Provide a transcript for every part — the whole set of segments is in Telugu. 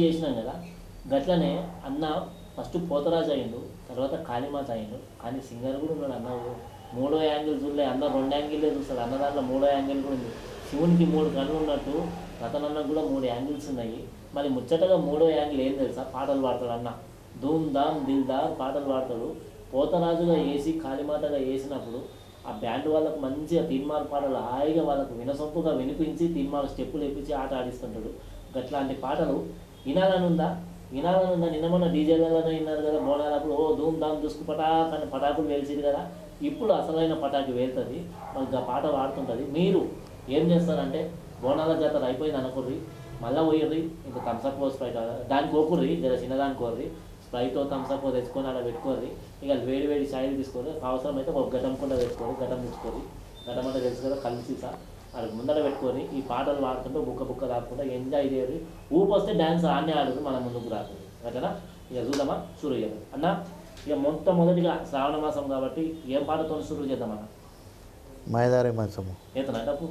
చేసినాం కదా. గట్లనే అన్న ఫస్ట్ పోతరాజు అయ్యిండు, తర్వాత కాళీమాత అయ్యిండు. కానీ సింగర్ కూడా ఉన్నాడు అన్న. మూడో యాంగిల్ చూడలే అన్న, 2 యాంగిల్లే చూస్తాడు అన్న. దాంట్లో మూడో యాంగిల్ కూడా ఉంది. శివునికి 3 కళ్ళు ఉన్నట్టు రతనన్నకు కూడా 3 యాంగిల్స్ ఉన్నాయి. మరి ముచ్చటగా మూడో యాంగిల్ ఏం తెలుసా? పాటలు పాడతాడు అన్న. ధూమ్ ధామ్ దిల్దార్ పాటలు పాడతాడు. పోతరాజుగా వేసి కాళీమాతగా వేసినప్పుడు ఆ బ్యాండ్ వాళ్ళకు మంచిగా తీన్మార్ పాటలు హాయిగా వాళ్ళకు వినసొంపుగా వినిపించి తీన్మార్ స్టెప్పులు వేపించి ఆట ఆడిస్తుంటాడు. అట్లాంటి పాటలు వినాలనుందా? నిన్న మొన్న డీజేలలోనే విన్నారు కదా బోనాలప్పుడు. ఓ ధూమ్ ధామ్ చూసుకు పటాకని పటాకులు వేల్చింది కదా. ఇప్పుడు అసలైన పటాకి వేలుతుంది, మనకు ఆ పాట పాడుతుంటుంది. మీరు ఏం చేస్తారంటే బోనాల జాతర అయిపోయింది అనుకోర్రి, మళ్ళీ పోయిర్రి ఇంకా థమ్స్అప్ స్ప్రైట్ దానికి కోకుర్రి, జర చిన్నదానికి కోర్రి, స్ప్రైట్ థమ్స్అప్ తెచ్చుకొని అలా పెట్టుకోర్రి. ఇక వేడి ఛాయలు తీసుకోరు. అవసరమైతే ఒక గటం కుండా తెచ్చుకోరు, గటం తెచ్చుకోరు. గటం అంటే తెలుసు కదా, కలిసి అది ముందర పెట్టుకొని ఈ పాటలు పాడుతుంటే బుక్క రాకుండా ఎంజాయ్ చేయరు. ఊపు వస్తే డ్యాన్స్ ఆడనే ఆడరు, మనం ముందుకు రాదు. ఓకేనా? ఇక చూద్దామా షురూ చేద్దాం అన్న. ఇక మొట్టమొదటిగా శ్రావణ మాసం కాబట్టి ఏం పాటతో షురూ చేద్దామన్న? మాయదారి మైసమ్మ ఏతనా డబ్బు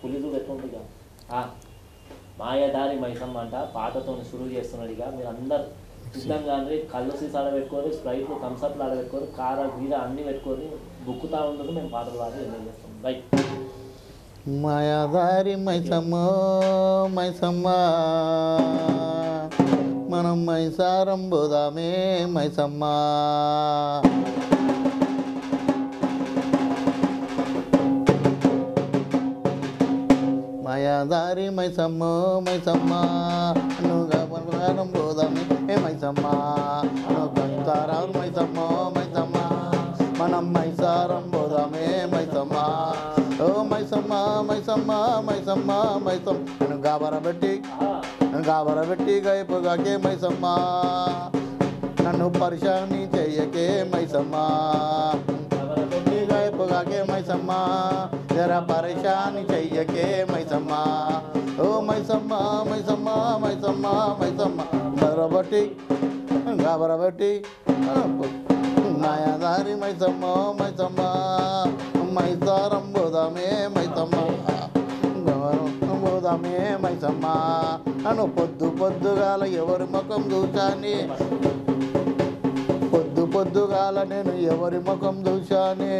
పులి చూడు ఎట్లుంది. ఇక మాయదారి మైసమ్మ అంట పాటతో షురూ చేస్తున్నాడు. ఇక మీరు అందరు సిద్ధంగా అంటే కళ్ళు సీసాలు పెట్టుకొని, స్ప్రైట్లు థమ్స్అప్లు ఆడబెట్టుకొని, కార గీర అన్నీ పెట్టుకొని బుక్కుతా ఉండదు. మేము పాటలు పాడి ఎంజాయ్ చేస్తాం. రైట్. మాయాదారి మైసమ్మ మైసమ్మ మనం మైసారం పోదామే మైసమ్మ. మాయాదారి మైసమ్మ మైసమ్మ మైసారం పోదామే మైసమ్మ. మైసారం మైసమ్మ మైసమ్మ మనం మైసారం పోదామే మైసమ్మ. ఓ మైసమ్మ మైసమ్మ మైసమ్మ మైసమ్మ నన్ను గాబరబెట్టి గైపుగాకే మైసమ్మ. నన్ను పరిశాని చెయ్యకే మైసమ్మ. గైపుగాకే మైసమ్మ, జర పరిశాని చెయ్యకే మైసమ్మ. ఓ మైసమ్మ మైసమ్మ మైసమ్మ మైసమ్మ గాబరబెట్టి మాయాదారి మైసమ్మ మైసమ్మ మైసారం పోదామే మైసమ్మ. పోదామే మైసమ్మ. నన్ను పొద్దుగాల ఎవరి ముఖం చూశాని, పొద్దుగాల నేను ఎవరి ముఖం చూశానే.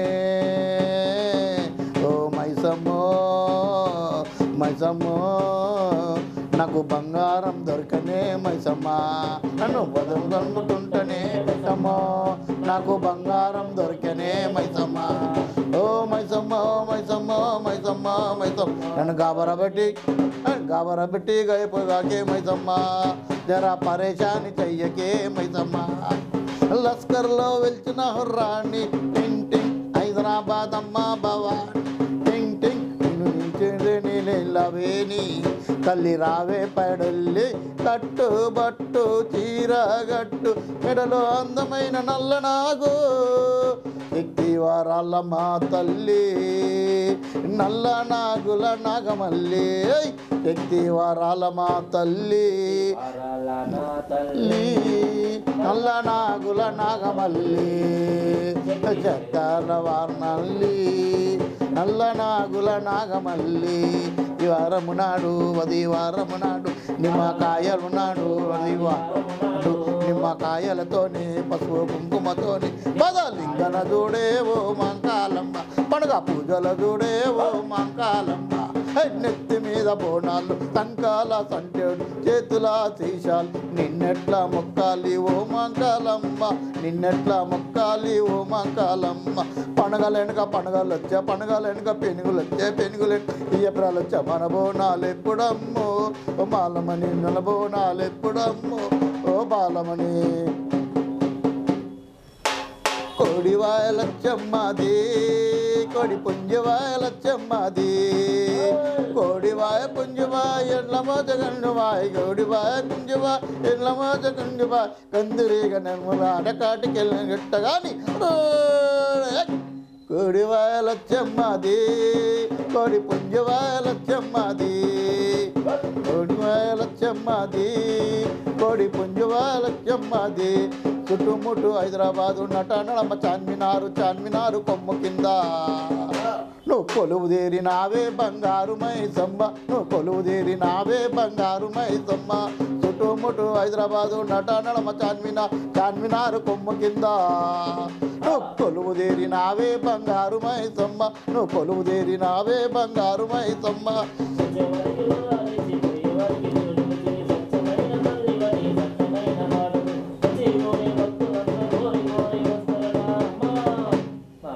ఓ మైసమ్మో మైసమ్మో నాకు బంగారం దొరకనే మైసమ్మ. నన్ను వదులుకుంటుంటనే మైసమ్మో నాకు బంగారం దొరకనే మైసమ్మ. ఓ మైసమ్మ మైసమ్మ మైసమ్మ మైసమ్మ నన్ను గాబరబెట్టి గైపుగాకే మైసమ్మ. జర పరేషాని చెయ్యకే మైసమ్మ. లస్కర్లో వెళ్చిన హుర్రాణి టింగ్ టింగ్ హైదరాబాద్ అమ్మ భవాని టింగ్ టింగ్ నీలవేని తల్లి రావే పడల్లి కట్టుబట్టు చీరగట్టు మెడలో అందమైన నల్లనాగు ఎక్కివారాల మా తల్లి నల్ల నాగుల నాగమల్లి. ఎక్కివారాల మా తల్లి నల్ల నాగుల నాగమల్లి. చెత్తాల వార్నల్లి నల్ల నాగుల నాగమల్లి. ఈ వారము నాడు అది వారము నాడు నిమ్మకాయలు నాడు అది వారము నిమ్మకాయలతోని పసుపు కుంకుమతోని పదలింగన చూడేవో మంకాలమ్మ. పండుగ పూజల చూడేవో మంకాలమ్మ. నెత్తి మీద బోనాలు సంకాల సంటేడు చేతుల సీసాలు నిన్నెట్లా మొక్కాలి ఓ మంకాలమ్మ. నిన్నెట్లా మొక్కాలి ఓ మంకాలమ్మ. పండుగలు వచ్చా పండుగలు పెనుగులు వచ్చే పెనుగులు ఎప్పుడాలు వచ్చా మన బోనాలు ఎప్పుడమ్మో ఓ బాలమణి నల బోనాలు ఎప్పుడమ్మో ఓ బాలమణి. కోడివాయలచ్చమ్మది కోడి పుంజవాయలచ్చమ్మది. కోడివాయ పుంజవాయ ఎడ్ల మోజగండువాయ కోడివాయ పుంజవాయ ఎడ్ల మోజగండువాయ కందిరీగ నిర్మలాట కాటికెళ్ళిన గట్టగాని కోడివాయలచ్చమ్మది కోడి పుంజవాయలచ్చమ్మది. కోడివాయలచ్చమ్మది కోడి పుంజవాయలచ్చమ్మది. చుట్టుముట్టు హైదరాబాదు నటనడమ్మ చార్మినారు కొమ్ము కింద నువ్వు కొలువుదేరి నావే బంగారు మైసమ్మ. నువ్వు కొలువుదేరి నావే బంగారు మైసమ్మ. చుట్టుముట్టు హైదరాబాదు నటనడమ చార్మినారు కొమ్ము కింద నువ్వు కొలువు తీరినావే బంగారు మైసమ్మ నువ్వు కొలువు తీరినావే బంగారు మైసమ్మ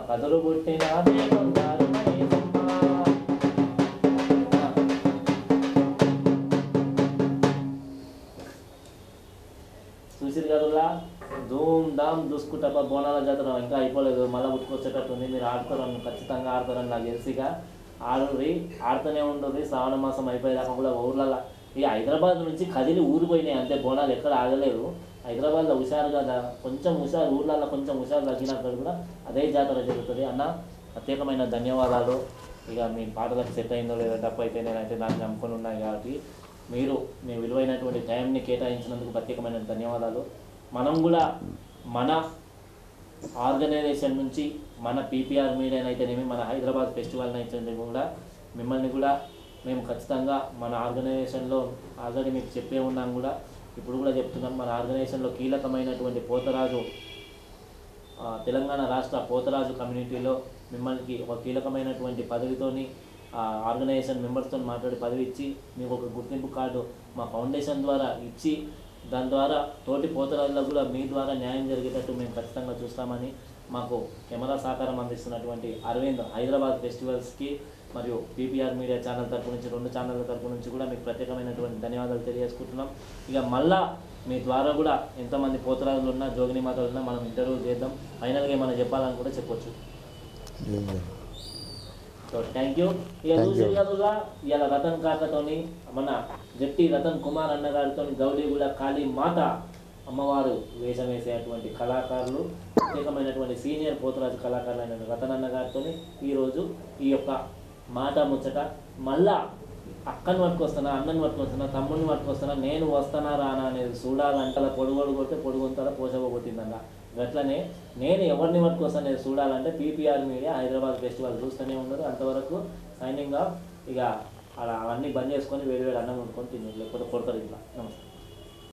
కథలు పుట్టినావే బంగారు మైసమ్మ. చూసిరు కదలా ధూమ్ ధామ్ చూసుకుంటా బోనాల జాతర ఇంకా అయిపోలేదు, మళ్ళీ పుట్టుకొచ్చేటట్టుంది. మీరు ఆడతారని ఖచ్చితంగా ఆడతారని నాకు తెలిసిగా ఆడుర్రి, ఆడుతూనే ఉంటుంది. శ్రావణ మాసం అయిపోయేదాకా కూడా ఊర్లలో ఈ హైదరాబాద్ నుంచి కదిలి ఊరిపోయినాయి అంతే, బోనాలు ఎక్కడ ఆగలేదు. హైదరాబాద్లో హుషారు కదా, కొంచెం హుషారు, ఊర్లలో కొంచెం హుషారు తగ్గినప్పుడు కూడా అదే జాతర జరుగుతుంది. అన్న ప్రత్యేకమైన ధన్యవాదాలు. ఇక మీ పాటలకు సెట్ అయిందో లేదో తప్ప అయితే నేనైతే దాన్ని నమ్ముకొని ఉన్నాయి కాబట్టి మీరు మీ విలువైనటువంటి టైంని కేటాయించినందుకు ప్రత్యేకమైన ధన్యవాదాలు. మనం కూడా మన ఆర్గనైజేషన్ నుంచి మన పీపీఆర్ మీడియానైతేనేమి మన హైదరాబాద్ ఫెస్టివల్ అయితే కూడా మిమ్మల్ని కూడా మేము ఖచ్చితంగా మన ఆర్గనైజేషన్లో ఆల్రెడీ మీకు చెప్పే ఉన్నాం కూడా, ఇప్పుడు కూడా చెప్తున్నాం. మన ఆర్గనైజేషన్లో కీలకమైనటువంటి పోతరాజు తెలంగాణ రాష్ట్ర పోతరాజు కమ్యూనిటీలో మిమ్మల్ని ఒక కీలకమైనటువంటి పదవితోని ఆర్గనైజేషన్ మెంబర్స్తో మాట్లాడి పదవి ఇచ్చి మీకు ఒక గుర్తింపు కార్డు మా ఫౌండేషన్ ద్వారా ఇచ్చి దాని ద్వారా తోటి పోతరాజులకు కూడా మీ ద్వారా న్యాయం జరిగేటట్టు మేము ఖచ్చితంగా చూస్తామని మాకు కెమెరా సహకారం అందిస్తున్నటువంటి అరవింద్ హైదరాబాద్ ఫెస్టివల్స్కి మరియు పీపీఆర్ మీడియా ఛానల్ తరపు నుంచి 2 ఛానళ్ళ తరపు నుంచి కూడా మీకు ప్రత్యేకమైనటువంటి ధన్యవాదాలు తెలియజేసుకుంటున్నాం. ఇక మళ్ళా మీ ద్వారా కూడా ఎంతమంది పోతరాజులు ఉన్నా జోగిని మాతలు ఉన్నా మనం ఇంటర్వ్యూ చేద్దాం. ఫైనల్గా ఏమైనా చెప్పాలని కూడా చెప్పొచ్చు. So thank you. ఇక చూసి కదుగా ఇలా రతన్ కాకతోని మన జట్టి రతన్ కుమార్ అన్న గారితో గౌలీగూడ కాళీ మాత అమ్మవారు వేషం వేసేటువంటి కళాకారులు, ప్రత్యేకమైనటువంటి సీనియర్ పోతరాజు కళాకారులు అయిన రతన్ అన్న గారితో ఈరోజు ఈ యొక్క మాట ముచ్చట. మళ్ళా అక్కని పట్టుకొస్తానా, అన్నని పట్టుకొస్తానా, తమ్ముడిని పట్టుకొస్తానా, నేను వస్తానా రానా అనేది చూడాలంటే అలా పొడుగోడు కొడితే పొడుగుంతలా పోషపోగొట్టిందన్న. అట్లనే నేను ఎవరిని పట్టుకొస్తాను అనేది చూడాలంటే పీపీఆర్ మీడియా హైదరాబాద్ ఫెస్టివల్ చూస్తూనే ఉండదు. అంతవరకు సైనింగ్ ఆఫ్. ఇక అలా అవన్నీ బంద్ చేసుకొని వేడి వేడి అన్నం వండుకొని తిని లేకపోతే కొడతారు ఇట్లా. నమస్తే.